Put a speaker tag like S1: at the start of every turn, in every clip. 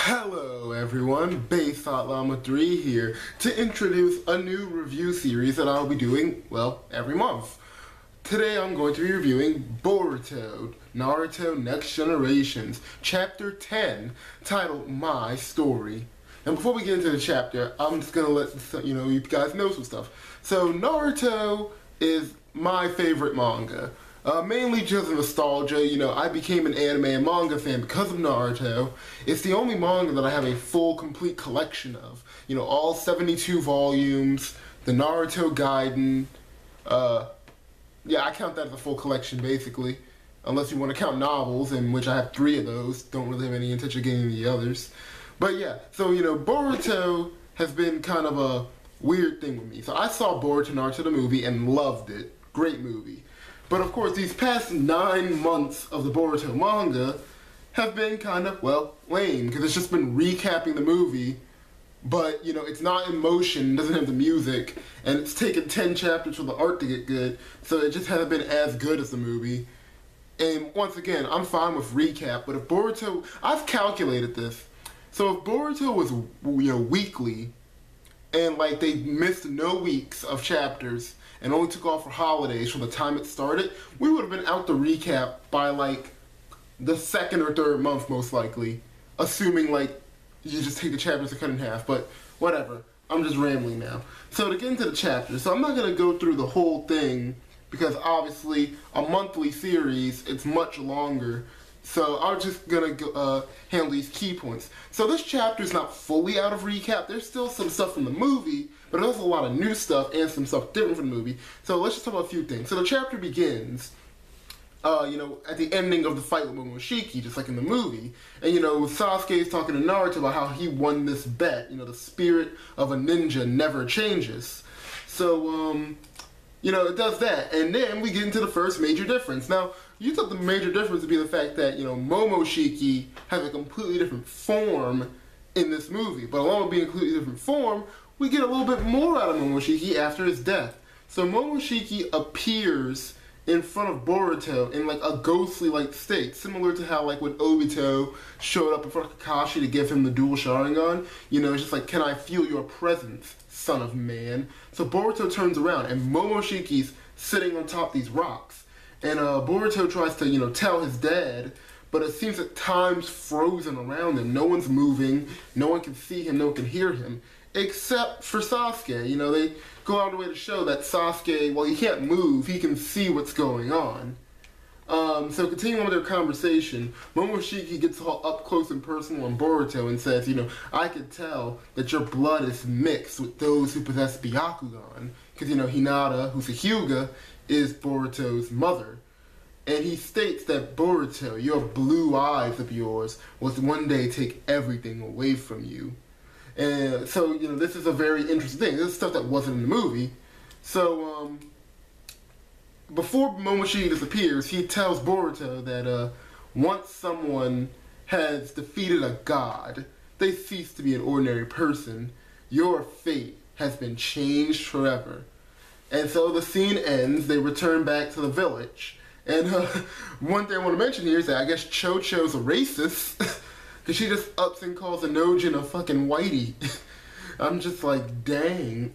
S1: Hello everyone, Llama 3 here to introduce a new review series that I'll be doing, well, every month. Today I'm going to be reviewing Boruto, Naruto Next Generations, Chapter 10, titled My Story. And before we get into the chapter, I'm just gonna let you guys know some stuff. So Naruto is my favorite manga. Mainly just nostalgia. I became an anime and manga fan because of Naruto. It's the only manga that I have a full, complete collection of. All 72 volumes, the Naruto Gaiden. Yeah, I count that as a full collection, basically. Unless you want to count novels, in which I have 3 of those. Don't really have any intention of getting the others. But yeah, so, Boruto has been kind of a weird thing with me. So I saw Boruto Naruto the movie and loved it. Great movie. But of course, these past 9 months of the Boruto manga have been kind of, well, lame. Because it's just been recapping the movie. But, it's not in motion, doesn't have the music. And it's taken 10 chapters for the art to get good. So it just hasn't been as good as the movie. And once again, I'm fine with recap. But if Boruto, I've calculated this. So if Boruto was, weekly, and like they missed no weeks of chapters, and only took off for holidays from the time it started, we would have been out the recap by like the 2nd or 3rd month, most likely. Assuming like you just take the chapters and cut in half, but whatever. I'm just rambling now. So to get into the chapters, so I'm not going to go through the whole thing because obviously a monthly series, it's much longer. So I'm just going to handle these key points. So this chapter is not fully out of recap. There's still some stuff from the movie, but there's a lot of new stuff and some stuff different from the movie. So let's just talk about a few things. So the chapter begins, at the ending of the fight with Momoshiki, just like in the movie. And, Sasuke is talking to Naruto about how he won this bet. The spirit of a ninja never changes. So, it does that. And then we get into the first major difference. Now, you thought the major difference would be the fact that, Momoshiki has a completely different form in this movie. But along with being a completely different form, we get a little bit more out of Momoshiki after his death. So Momoshiki appears in front of Boruto in like a ghostly-like state, similar to how like when Obito showed up in front of Kakashi to give him the dual Sharingan. It's just like, can I feel your presence, son of man? So Boruto turns around and Momoshiki's sitting on top of these rocks. And Boruto tries to, tell his dad, but it seems that time's frozen around him. No one's moving, no one can see him, no one can hear him, except for Sasuke. They go out of the way to show that Sasuke, while he can't move, he can see what's going on. So continuing on with their conversation, Momoshiki gets all up close and personal on Boruto and says, I can tell that your blood is mixed with those who possess Byakugan. Because, Hinata, who's a Hyuga, is Boruto's mother. And he states that Boruto, your blue eyes of yours, will one day take everything away from you. And so, this is a very interesting thing. This is stuff that wasn't in the movie. So, before Momoshiki disappears, he tells Boruto that once someone has defeated a god, they cease to be an ordinary person. Your fate has been changed forever. And so the scene ends, they return back to the village. And one thing I want to mention here is that I guess Chocho's a racist. Because she just ups and calls a Nojin a fucking whitey. I'm just like, dang.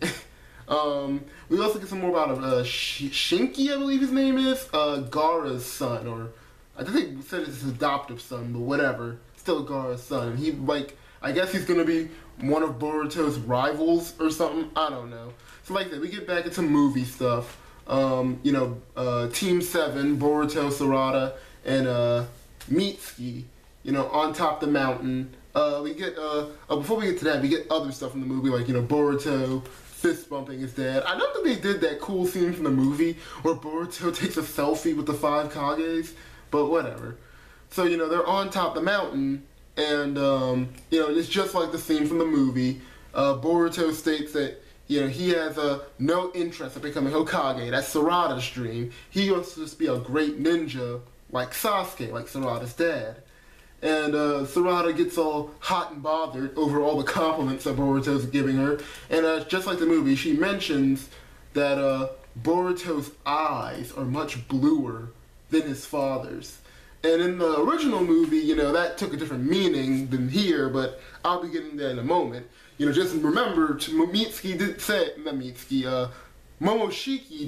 S1: We also get some more about Shinki, I believe his name is. Gaara's son, or I think they said it's his adoptive son, but whatever. Still Gaara's son. And he, I guess he's going to be one of Boruto's rivals or something. I don't know. So like that, we get back into movie stuff. Team 7, Boruto, Sarada, and Mitsuki, on top of the mountain. We get, before we get to that, we get other stuff from the movie, like, Boruto fist bumping his dad. I don't think they did that cool scene from the movie where Boruto takes a selfie with the 5 Kages, but whatever. So, they're on top of the mountain, and, it's just like the scene from the movie. Boruto states that, he has no interest in becoming Hokage. That's Sarada's dream. He wants to just be a great ninja like Sasuke, like Sarada's dad. And Sarada gets all hot and bothered over all the compliments that Boruto's giving her. And just like the movie, she mentions that Boruto's eyes are much bluer than his father's. And in the original movie, you know, that took a different meaning than here, but I'll be getting there in a moment. You know, just remember, Momoshiki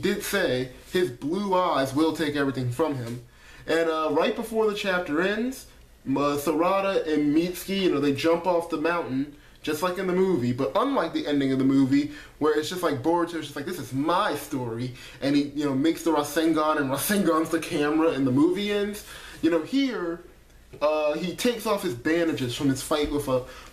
S1: did say his blue eyes will take everything from him. And right before the chapter ends, Sarada and Mitsuki, you know, they jump off the mountain, just like in the movie, but unlike the ending of the movie, where it's just like Boruto's just like, this is my story, and he, you know, makes the Rasengan, and Rasengan's the camera, and the movie ends. You know, here, he takes off his bandages from his fight with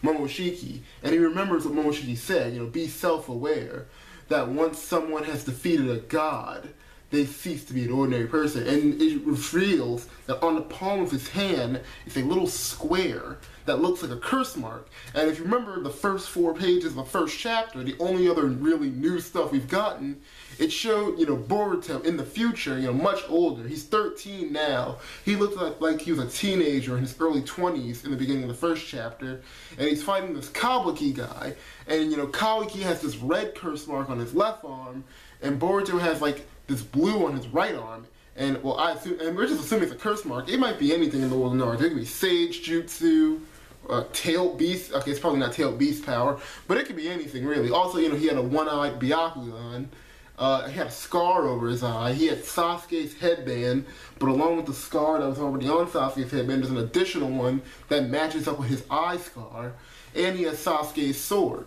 S1: Momoshiki, and he remembers what Momoshiki said, you know, be self-aware, that once someone has defeated a god, they cease to be an ordinary person. And it reveals that on the palm of his hand is a little square that looks like a curse mark. And if you remember the first 4 pages of the first chapter, the only other really new stuff we've gotten, it showed, you know, Boruto in the future, you know, much older. He's 13 now. He looked like he was a teenager in his early 20s in the beginning of the first chapter. And he's fighting this Kabuki guy. And, you know, Kabuki has this red curse mark on his left arm. And Boruto has, like, this blue on his right arm. And, well, and we're just assuming it's a curse mark. It might be anything in the world of Naruto. It could be Sage Jutsu, Tailed Beast. Okay, it's probably not Tailed Beast power, but it could be anything, really. Also, you know, he had a one-eyed Byakugan. He had a scar over his eye. He had Sasuke's headband, but along with the scar that was already on Sasuke's headband, there's an additional one that matches up with his eye scar. And he has Sasuke's sword.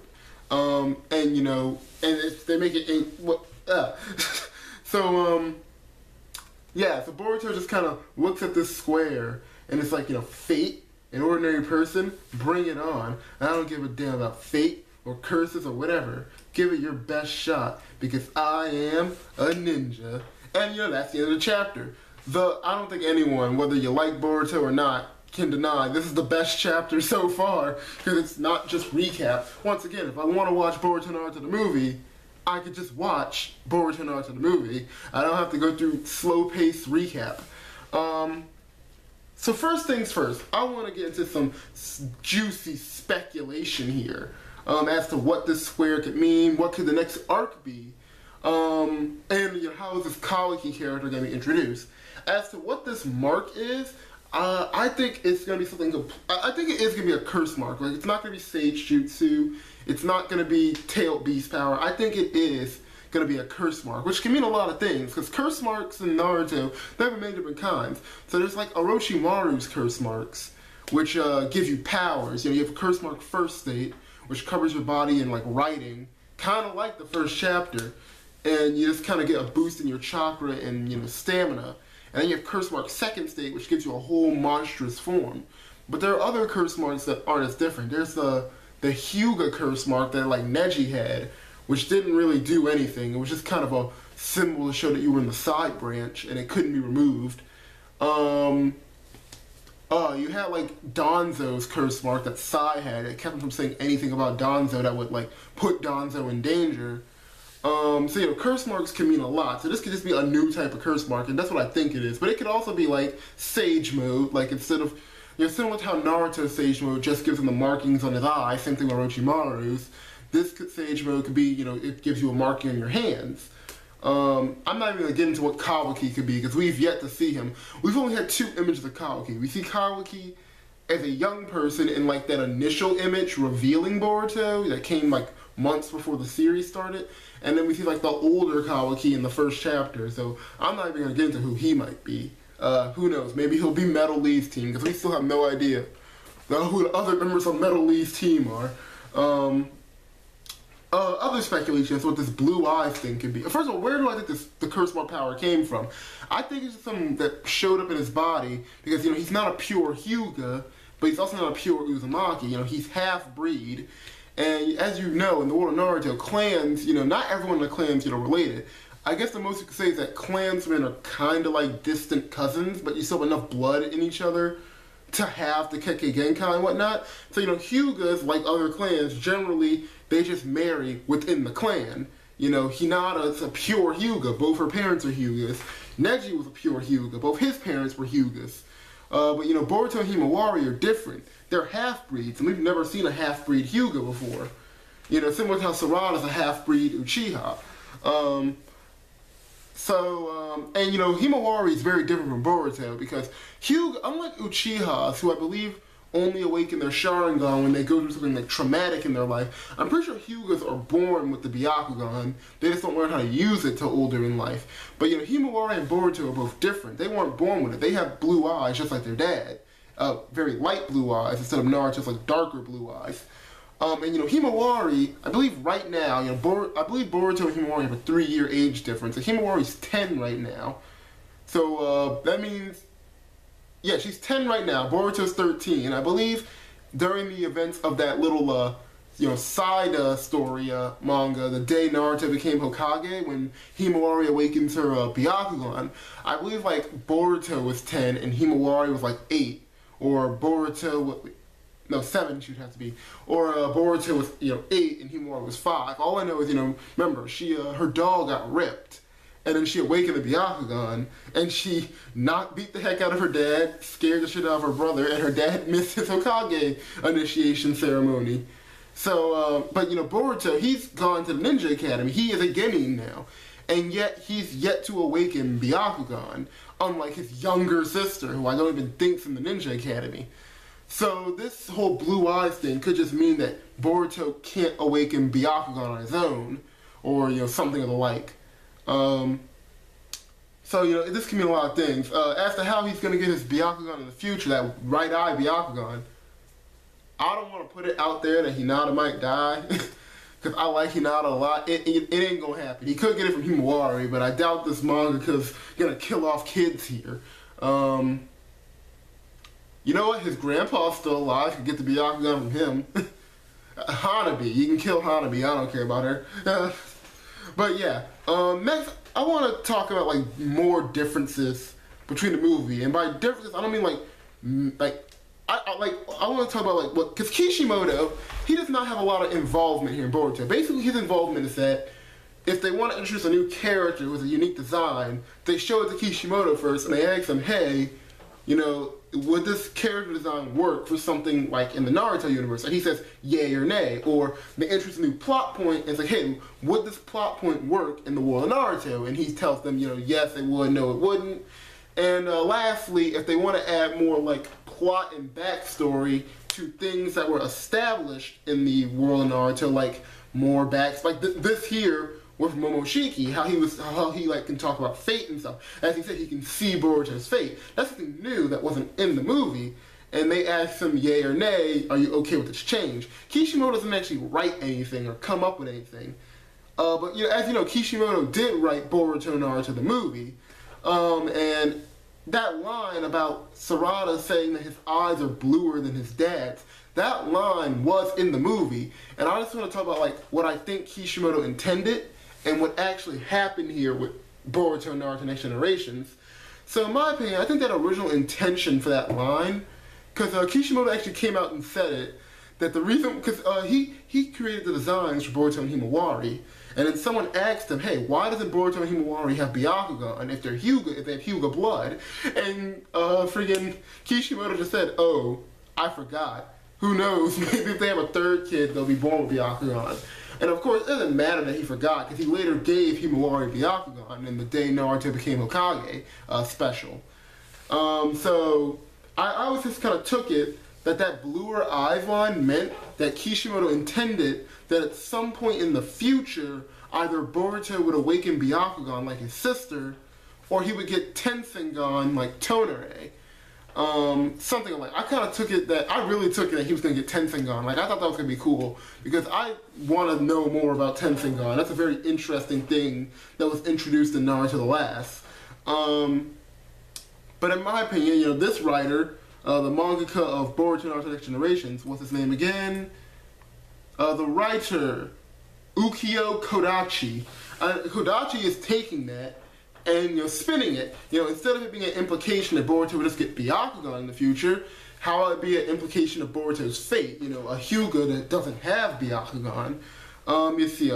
S1: And, you know, and they make it... yeah, so Boruto just kind of looks at this square, and it's like, you know, fate, an ordinary person, bring it on. I don't give a damn about fate or curses or whatever. Give it your best shot, because I am a ninja. And, you know, that's the end of the chapter. I don't think anyone, whether you like Boruto or not, can deny this is the best chapter so far, because it's not just recap. Once again, if I want to watch Boruto Naruto the movie, I could just watch Boruto Naruto the movie. I don't have to go through slow-paced recap. So first things first, I want to get into some juicy speculation here as to what this square could mean, what could the next arc be, and, you know, how is this Kabuki character going to be introduced. As to what this mark is, I think it's going to be something. I think it is going to be a curse mark. Like, it's not going to be Sage Jutsu. It's not going to be Tailed Beast power. I think it is going to be a curse mark, which can mean a lot of things, because curse marks in Naruto, they have many different kinds. So there's like Orochimaru's curse marks, which give you powers. You know, you have a curse mark first state, which covers your body in like writing, kind of like the first chapter, and you just kind of get a boost in your chakra and, you know, stamina. And then you have curse mark second state, which gives you a whole monstrous form. But there are other curse marks that aren't as different. There's the Hyuga curse mark that like Neji had, which didn't really do anything. It was just kind of a symbol to show that you were in the side branch and it couldn't be removed. You had like Danzo's curse mark that Sai had. It kept him from saying anything about Danzo that would like put Danzo in danger. So, you know, curse marks can mean a lot. So this could just be a new type of curse mark, and that's what I think it is. But it could also be like Sage Mode, like instead of, you know, similar to how Naruto's Sage Mode just gives him the markings on his eye, same thing with Orochimaru's. This Sage Mode could be, you know, it gives you a marking on your hands. I'm not even going to get into what Kabuki could be, because we've yet to see him. We've only had 2 images of Kabuki. We see Kabuki as a young person in like that initial image revealing Boruto that came like months before the series started, and then we see like the older Kabuki in the first chapter. So I'm not even gonna get into who he might be. Who knows? Maybe he'll be Metal Lee's team, because we still have no idea who the other members of Metal Lee's team are. Other speculations what this blue eyes thing could be. First of all, where do I think the curse mark power came from? I think it's just something that showed up in his body, because, you know, he's not a pure Hyuga, but he's also not a pure Uzumaki. You know, he's half-breed. And as you know, in the world of Naruto, clans, you know, not everyone in the clans, you know, related. I guess the most you could say is that clansmen are kind of like distant cousins, but you still have enough blood in each other to have the Kekkei Genkai and whatnot. So, you know, Hyugas, like other clans, generally, they just marry within the clan. You know, Hinata's a pure Hyuga. Both her parents are Hyugas. Neji was a pure Hyuga. Both his parents were Hyugas. But, you know, Boruto and Himawari are different. They're half-breeds, and we've never seen a half-breed Hyuga before. You know, similar to how Sarada's a half-breed Uchiha. So, and you know, Himawari is very different from Boruto because Hyuga, unlike Uchihas, who I believe only awaken their Sharingan when they go through something like traumatic in their life, I'm pretty sure Hyugas are born with the Byakugan. They just don't learn how to use it till older in life. But you know, Himawari and Boruto are both different. They weren't born with it. They have blue eyes just like their dad. Very light blue eyes instead of Naruto's like darker blue eyes. And you know, Himawari, I believe right now, you know, I believe Boruto and Himawari have a 3-year age difference. So Himawari's 10 right now. So that means, yeah, she's 10 right now. Boruto's 13. And I believe during the events of that little, you know, side story manga, the day Naruto became Hokage, when Himawari awakens her Byakugan, I believe like Boruto was 10 and Himawari was like 8. Or Boruto, no, 7 she'd have to be. Or Boruto was, you know, 8 and Himawari was 5. All I know is, you know, remember, she, her doll got ripped. And then she awakened the Byakugan, and she beat the heck out of her dad, scared the shit out of her brother, and her dad missed his Hokage initiation ceremony. So, but you know, Boruto, he's gone to the Ninja Academy. He is a genin now. And yet, he's yet to awaken Byakugan, unlike his younger sister, who I don't even think's in the Ninja Academy. So, this whole blue eyes thing could just mean that Boruto can't awaken Byakugan on his own, or, you know, something of the like. So, you know, this can mean a lot of things. As to how he's going to get his Byakugan in the future, that right eye Byakugan, I don't want to put it out there that Hinata might die, because I like Hinata a lot. It ain't going to happen. He could get it from Himawari, but I doubt this manga because going to kill off kids here. You know what? His grandpa's still alive. Could get the Byakugan from him. Hanabi. You can kill Hanabi. I don't care about her. But yeah, next I want to talk about like more differences between the movie, and by differences I don't mean I want to talk about like what, because Kishimoto, he does not have a lot of involvement here in Boruto. Basically, his involvement is that if they want to introduce a new character with a unique design, they show it to Kishimoto first, and they ask him, hey, you know, would this character design work for something like in the Naruto universe? And he says, yay or nay. Or they introduce a new plot point, and it's like, hey, would this plot point work in the world of Naruto? And he tells them, you know, yes, it would, no, it wouldn't. And lastly, if they want to add more like plot and backstory to things that were established in the world of Naruto, like more like this here with Momoshiki, how he like can talk about fate and stuff. As he said, he can see Boruto's fate. That's something new that wasn't in the movie. And they asked him, yay or nay, are you okay with this change? Kishimoto doesn't actually write anything or come up with anything. But you know, as you know, Kishimoto did write Boruto Naruto the movie. And that line about Sarada saying that his eyes are bluer than his dad's, that line was in the movie. And I just want to talk about like what I think Kishimoto intended and what actually happened here with Boruto Naruto Next Generations. So in my opinion, I think that original intention for that line, because Kishimoto actually came out and said it, that the reason, because he created the designs for Boruto and Himawari, and then someone asked him, hey, why doesn't Boruto and Himawari have Byakugan if they're Hyuga, if they have Hyuga blood? And friggin' Kishimoto just said, oh, I forgot. Who knows, maybe if they have a third kid, they'll be born with Byakugan. And of course, it doesn't matter that he forgot, because he later gave Himawari Byakugan in the day Naruto became Hokage special. So, I always just kind of took it that bluer eyes line meant that Kishimoto intended that at some point in the future, either Boruto would awaken Byakugan like his sister, or he would get Tensengan like Tonere. Something like, I really took it that he was going to get Tensengan. Like, I thought that was going to be cool, because I want to know more about Tensengan. That's a very interesting thing that was introduced in Naruto the Last. But in my opinion, you know, this writer, the mangaka of Boruto Naruto Next Generations, what's his name again? The writer, Ukyō Kodachi. Kodachi is taking that and, you know, spinning it. You know, instead of it being an implication that Boruto would just get Byakugan in the future, how would it be an implication of Boruto's fate? You know, a Hyuga that doesn't have Byakugan. You see,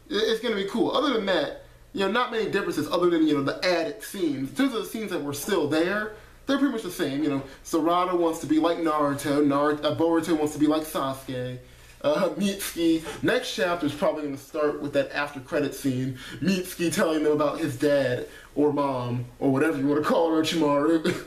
S1: it's going to be cool. Other than that, you know, not many differences other than, you know, the added scenes. In terms of the scenes that were still there, they're pretty much the same. You know, Sarada wants to be like Naruto, Boruto wants to be like Sasuke. Mitsuki. Next chapter is probably going to start with that after credit scene. Mitsuki telling them about his dad or mom or whatever you want to call Orochimaru.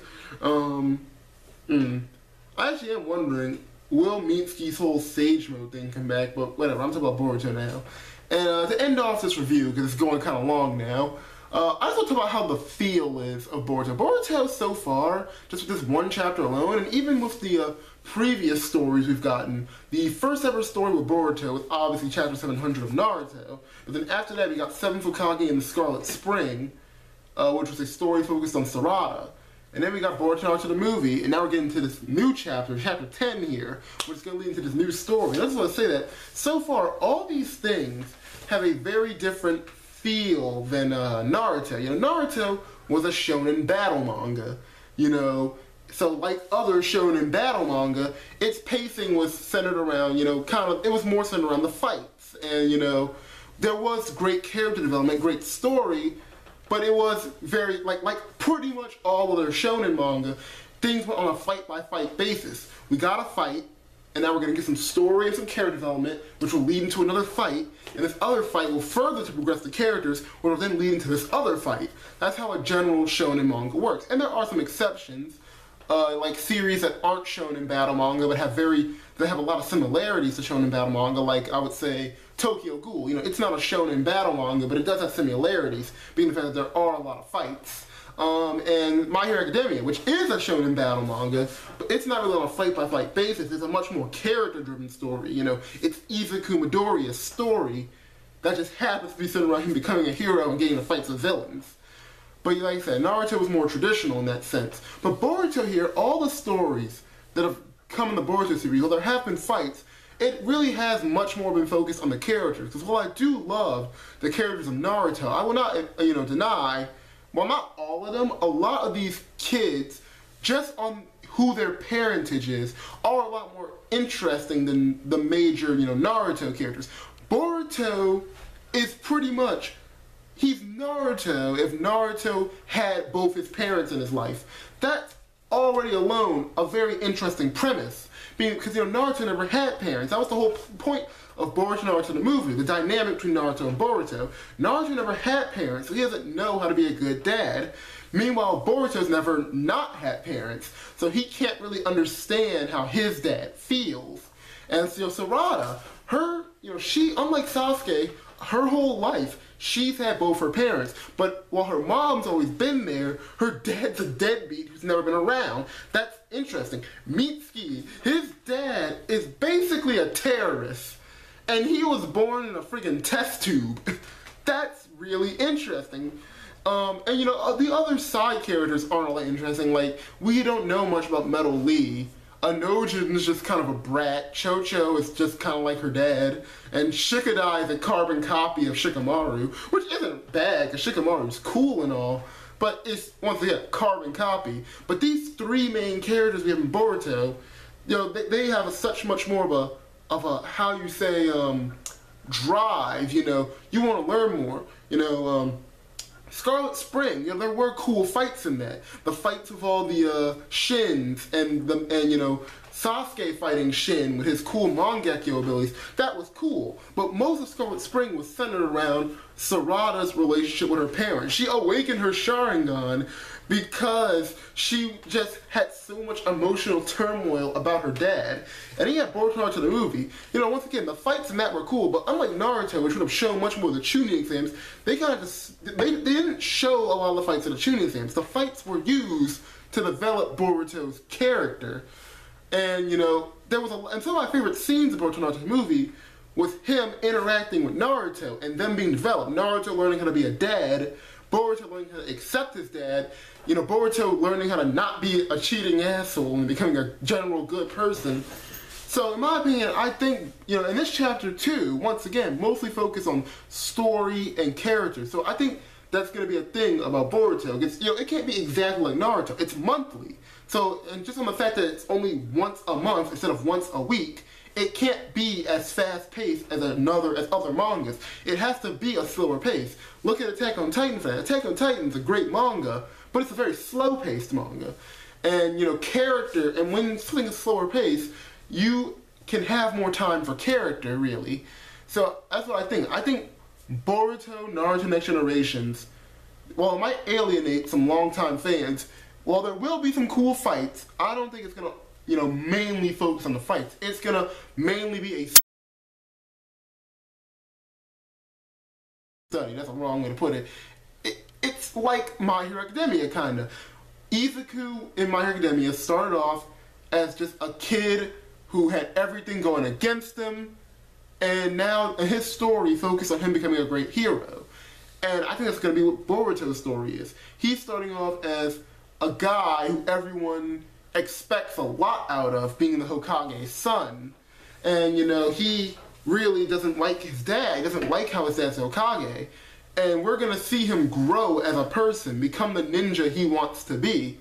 S1: I actually am wondering, will Mitsuki's whole Sage Mode thing come back? But whatever, I'm talking about Boruto now. And to end off this review, because it's going kind of long now, I just want to talk about how the feel is of Boruto. Boruto so far, just with this one chapter alone, and even with the previous stories we've gotten, the first ever story with Boruto was obviously chapter 700 of Naruto, but then after that we got 7 Fukage and the Scarlet Spring, which was a story focused on Sarada. And then we got Boruto Naruto the movie, and now we're getting to this new chapter, chapter 10 here, which is going to lead into this new story. And I just want to say that, so far, all these things have a very different feel than Naruto. You know, Naruto was a shonen battle manga, you know, so like other shonen battle manga, its pacing was centered around, you know, it was more centered around the fights, and, you know, there was great character development, great story, but it was very, like pretty much all of their shonen manga, things went on a fight-by-fight basis. We got a fight, and now we're going to get some story and some character development, which will lead into another fight, and this other fight will further to progress the characters, which will then lead into this other fight. That's how a general shonen manga works. And there are some exceptions, like series that aren't shonen battle manga, but have a lot of similarities to shonen battle manga, like I would say Tokyo Ghoul. You know, it's not a shonen battle manga, but it does have similarities, being the fact that there are a lot of fights. And My Hero Academia, which is a shonen battle manga, but it's not really on a fight-by-fight basis. It's a much more character-driven story, you know. It's Izuku Midoriya's story that just happens to be centered around him becoming a hero and getting to fight some villains. But like I said, Naruto was more traditional in that sense. But Boruto here, all the stories that have come in the Boruto series, although there have been fights, it really has much more been focused on the characters. Because while I do love the characters of Naruto, I will not, you know, deny, well, not all of them, a lot of these kids, just on who their parentage is, are a lot more interesting than the major, you know, Naruto characters. Boruto is pretty much, he's Naruto if Naruto had both his parents in his life. That's already alone a very interesting premise. Because, you know, Naruto never had parents. That was the whole point of Boruto Naruto the movie, the dynamic between Naruto and Boruto. Naruto never had parents, so he doesn't know how to be a good dad. Meanwhile, Boruto's never not had parents, so he can't really understand how his dad feels. And so Sarada, you know, she, unlike Sasuke, her whole life, she's had both her parents, but while her mom's always been there, her dad's a deadbeat who's never been around. That's interesting. Mitsuki, his dad is basically a terrorist, and he was born in a freaking test tube. That's really interesting. And you know, the other side characters aren't all that interesting. Like, we don't know much about Metal Lee. Anojin is just kind of a brat. Chocho is just kind of like her dad. And Shikadai is a carbon copy of Shikamaru, which isn't bad, because Shikamaru's cool and all, but it's, once again, carbon copy. But these three main characters we have in Boruto, you know, they have such much more of a how you say, drive, you know. You want to learn more, you know. Scarlet Spring, you know, there were cool fights in that. The fights with all the Shins and you know, Sasuke fighting Shin with his cool Mangekyo abilities, that was cool. But most of Scarlet Spring was centered around Sarada's relationship with her parents. She awakened her Sharingan because she just had so much emotional turmoil about her dad. And he had Boruto Naruto the movie. You know, once again, the fights in that were cool, but unlike Naruto, which would have shown much more of the Chunin exams, they kind of just, they didn't show a lot of the fights in the Chunin exams. The fights were used to develop Boruto's character. And, you know, there was and some of my favorite scenes of Boruto Naruto the movie was him interacting with Naruto and them being developed. Naruto learning how to be a dad, Boruto learning how to accept his dad, you know, Boruto learning how to not be a cheating asshole and becoming a general good person. So in my opinion, I think, you know, in this chapter 2, once again, mostly focused on story and character. So I think that's going to be a thing about Boruto. It's, you know, it can't be exactly like Naruto. It's monthly. So, and just on the fact that it's only once a month instead of once a week, it can't be as fast-paced as other mangas. It has to be a slower pace. Look at Attack on Titan for that. Attack on Titan is a great manga, but it's a very slow-paced manga. And, you know, character, and when something is slower paced, you can have more time for character, really. So that's what I think. I think Boruto, Naruto Next Generations, while it might alienate some longtime fans, while there will be some cool fights, I don't think it's gonna, mainly focus on the fights. It's gonna mainly be a study. That's a wrong way to put it. It's like My Hero Academia, kind of. Izuku in My Hero Academia started off as just a kid who had everything going against him, and now his story focused on him becoming a great hero. And I think that's going to be what Boruto's story is. He's starting off as a guy who everyone expects a lot out of, being the Hokage's son. And, he really doesn't like his dad. He doesn't like how his dad's Hokage. And we're going to see him grow as a person, become the ninja he wants to be.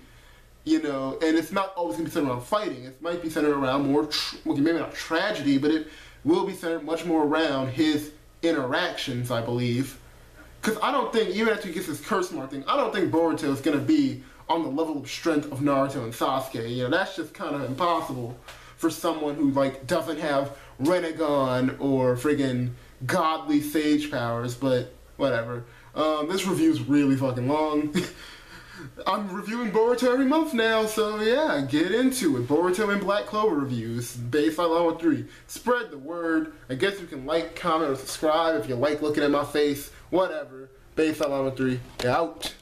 S1: And it's not always going to be centered around fighting. It might be centered around more, maybe not tragedy, but it will be centered much more around his interactions, I believe. Because I don't think, even after he gets his curse mark thing, I don't think Boruto is going to be on the level of strength of Naruto and Sasuke. That's just kind of impossible for someone who, doesn't have Rinnegan or friggin' godly sage powers, but whatever. This review's really fucking long. I'm reviewing Boruto every month now, so yeah, get into it. Boruto and Black Clover reviews, based on Llama 3. Spread the word. I guess you can like, comment, or subscribe if you like looking at my face. Whatever. Based on Llama 3. Out.